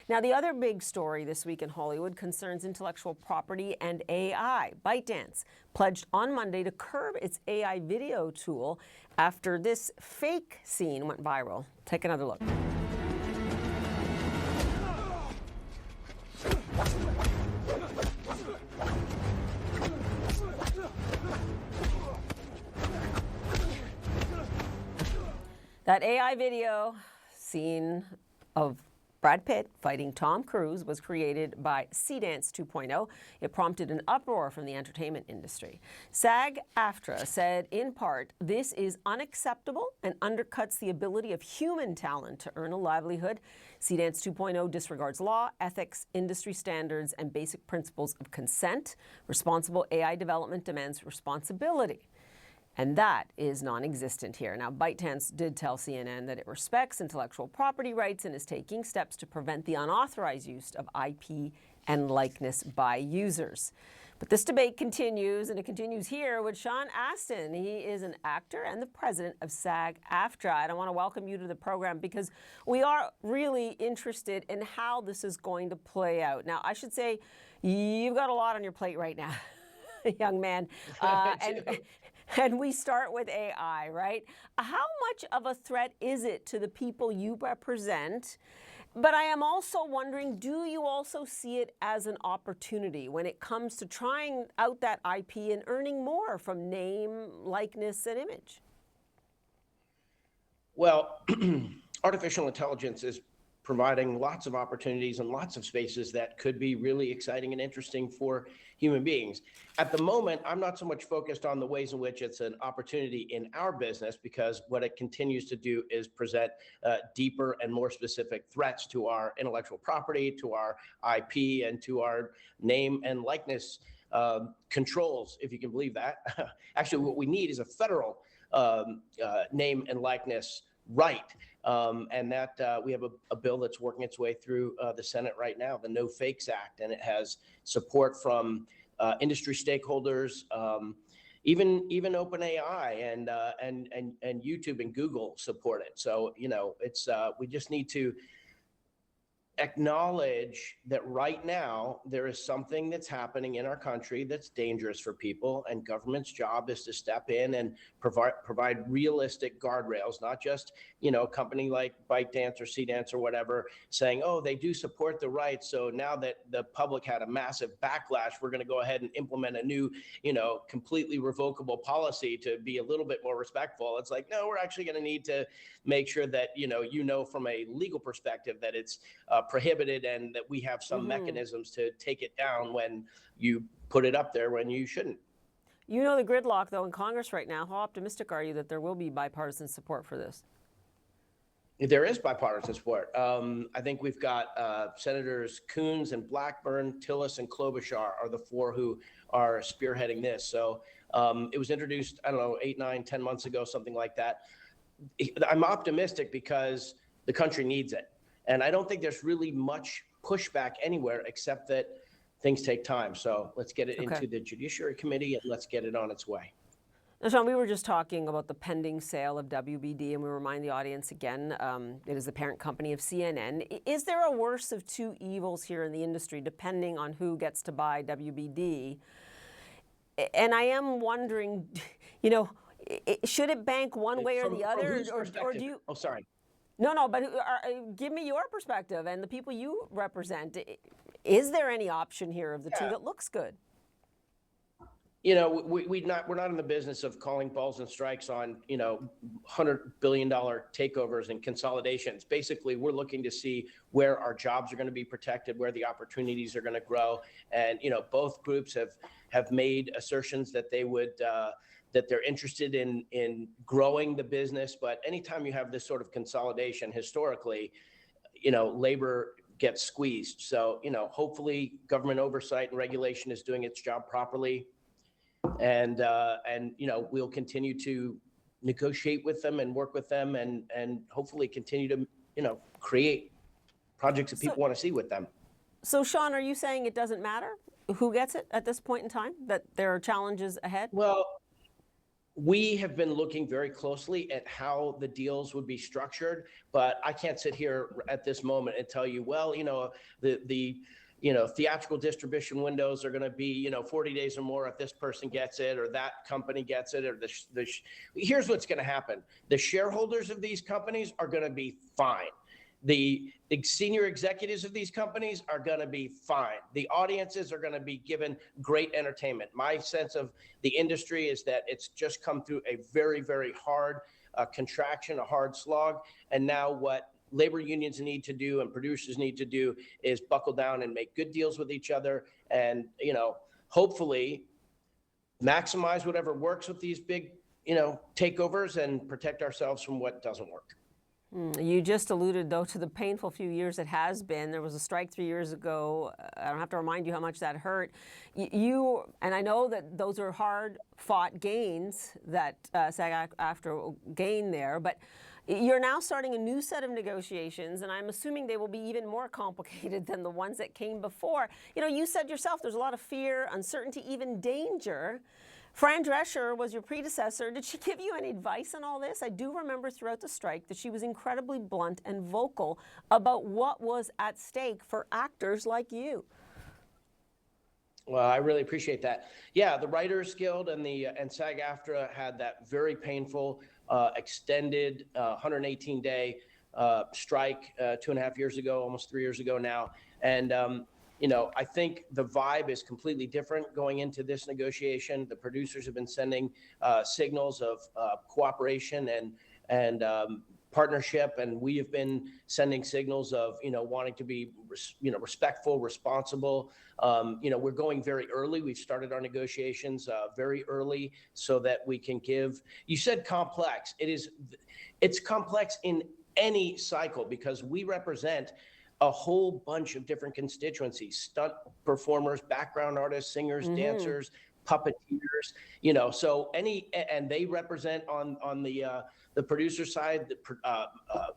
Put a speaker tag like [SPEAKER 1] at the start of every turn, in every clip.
[SPEAKER 1] Now, the other big story this week in Hollywood concerns intellectual property and AI. ByteDance pledged on Monday to curb its AI video tool after this fake scene went viral. Take another look. That AI video scene of Brad Pitt fighting Tom Cruise was created by SAG-AFTRA 2.0. It prompted an uproar from the entertainment industry. SAG-AFTRA said, in part, this is unacceptable and undercuts the ability of human talent to earn a livelihood. SAG-AFTRA 2.0 disregards law, ethics, industry standards, and basic principles of consent. Responsible AI development demands responsibility. And that is non-existent here. Now, ByteDance did tell CNN that it respects intellectual property rights and is taking steps to prevent the unauthorized use of IP and likeness by users. But this debate continues, and it continues here with Sean Astin. He is an actor and the president of SAG-AFTRA. And I want to welcome you to the program because we are really interested in how this is going to play out. Now, I should say you've got a lot on your plate right now, young man. And we start with AI, right? How much of a threat is it to the people you represent? But I am also wondering, do you also see it as an opportunity when it comes to trying out that IP and earning more from name, likeness, and image?
[SPEAKER 2] Well, artificial intelligence is providing lots of opportunities and lots of spaces that could be really exciting and interesting for human beings. At the moment, I'm not so much focused on the ways in which it's an opportunity in our business, because what it continues to do is present deeper and more specific threats to our intellectual property, to our IP, and to our name and likeness controls, if you can believe that. Actually, what we need is a federal name and likeness right. And that we have a bill that's working its way through the Senate right now, the No Fakes Act, and it has support from industry stakeholders, even OpenAI and YouTube and Google support it. So, you know, it's we just need to acknowledge that right now there is something that's happening in our country that's dangerous for people, and government's job is to step in and provide realistic guardrails, not just, you know, a company like ByteDance or SAG-AFTRA or whatever saying, oh, they do support the rights, so now that the public had a massive backlash, we're going to go ahead and implement a new, you know, completely revocable policy to be a little bit more respectful. It's like, no, we're actually going to need to make sure that, you know, from a legal perspective that it's prohibited, and that we have some mechanisms to take it down when you put it up there when you shouldn't.
[SPEAKER 1] You know the gridlock, though, in Congress right now. How optimistic are you that there will be bipartisan support for this?
[SPEAKER 2] There is bipartisan support. I think we've got Senators Coons and Blackburn, Tillis and Klobuchar are the four who are spearheading this. So it was introduced, I don't know, 8, 9, 10 months ago, something like that. I'm optimistic because the country needs it. And I don't think there's really much pushback anywhere, except that things take time. So let's get it into the Judiciary Committee and let's get it on its way.
[SPEAKER 1] Now, Sean, we were just talking about the pending sale of WBD, and we remind the audience again, it is the parent company of CNN. Is there a worse of two evils here in the industry, depending on who gets to buy WBD? And I am wondering, you know, should it bank one way or the other, or do you?
[SPEAKER 2] Oh, sorry.
[SPEAKER 1] No, but give me your perspective and the people you represent. Is there any option here of the two that looks good?
[SPEAKER 2] You know, we're not in the business of calling balls and strikes on, you know, $100 billion takeovers and consolidations. Basically, we're looking to see where our jobs are going to be protected, where the opportunities are going to grow. And, you know, both groups have made assertions that they would that they're interested in growing the business. But anytime you have this sort of consolidation, historically, you know, labor gets squeezed. So, you know, hopefully government oversight and regulation is doing its job properly. And you know, we'll continue to negotiate with them and work with them and hopefully continue to, you know, create projects that people want to see with them.
[SPEAKER 1] So, Sean, are you saying it doesn't matter who gets it at this point in time, that there are challenges ahead?
[SPEAKER 2] we have been looking very closely at how the deals would be structured, but I can't sit here at this moment and tell you, well, the theatrical distribution windows are going to be, 40 days or more if this person gets it or that company gets it. Or here's what's going to happen. The shareholders of these companies are going to be fine. The senior executives of these companies are going to be fine. The audiences are going to be given great entertainment. My sense of the industry is that it's just come through a very, very hard contraction, a hard slog. And now what labor unions need to do and producers need to do is buckle down and make good deals with each other and, hopefully maximize whatever works with these big, takeovers and protect ourselves from what doesn't work.
[SPEAKER 1] You just alluded, though, to the painful few years it has been. There was a strike 3 years ago. I don't have to remind you how much that hurt. And I know that those are hard-fought gains that SAG-AFTRA gained there, but you're now starting a new set of negotiations, and I'm assuming they will be even more complicated than the ones that came before. You said yourself there's a lot of fear, uncertainty, even danger. Fran Drescher was your predecessor. Did she give you any advice on all this? I do remember throughout the strike that she was incredibly blunt and vocal about what was at stake for actors like you.
[SPEAKER 2] Well, I really appreciate that. Yeah, the Writers Guild and SAG-AFTRA had that very painful, extended 118-day strike 2.5 years ago, almost 3 years ago now. And I think the vibe is completely different going into this negotiation. The producers have been sending signals of cooperation and partnership, and we have been sending signals of wanting to be respectful, responsible. We're going very early. We've started our negotiations very early so that we can give. You said complex. It's complex in any cycle because we represent a whole bunch of different constituencies: stunt performers, background artists, singers, dancers, puppeteers, and they represent on the producer side, the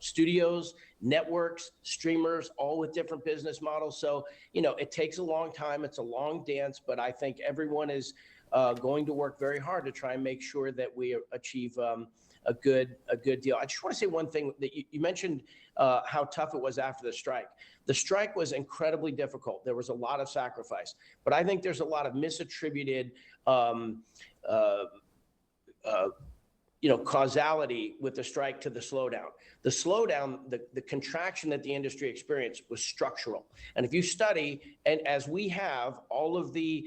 [SPEAKER 2] studios, networks, streamers, all with different business models. So, it takes a long time. It's a long dance, but I think everyone is going to work very hard to try and make sure that we achieve a good deal. I just want to say one thing that you mentioned how tough it was after the strike. The strike was incredibly difficult. There was a lot of sacrifice, but I think there's a lot of misattributed causality with the strike to the slowdown. The slowdown, the contraction that the industry experienced was structural. And if you study, and as we have all of the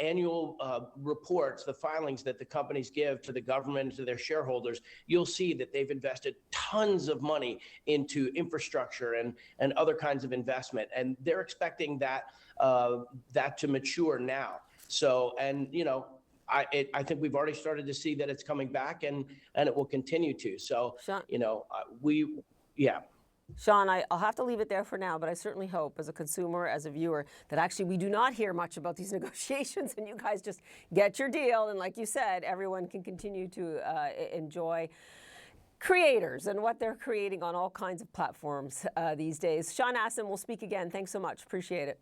[SPEAKER 2] annual reports, the filings that the companies give to the government, to their shareholders, you'll see that they've invested tons of money into infrastructure and other kinds of investment. And they're expecting that to mature now. So, I think we've already started to see that it's coming back, and it will continue to. So,
[SPEAKER 1] Sean, Sean, I'll have to leave it there for now, but I certainly hope as a consumer, as a viewer, that actually we do not hear much about these negotiations and you guys just get your deal. And like you said, everyone can continue to enjoy creators and what they're creating on all kinds of platforms these days. Sean Astin, we'll speak again. Thanks so much. Appreciate it.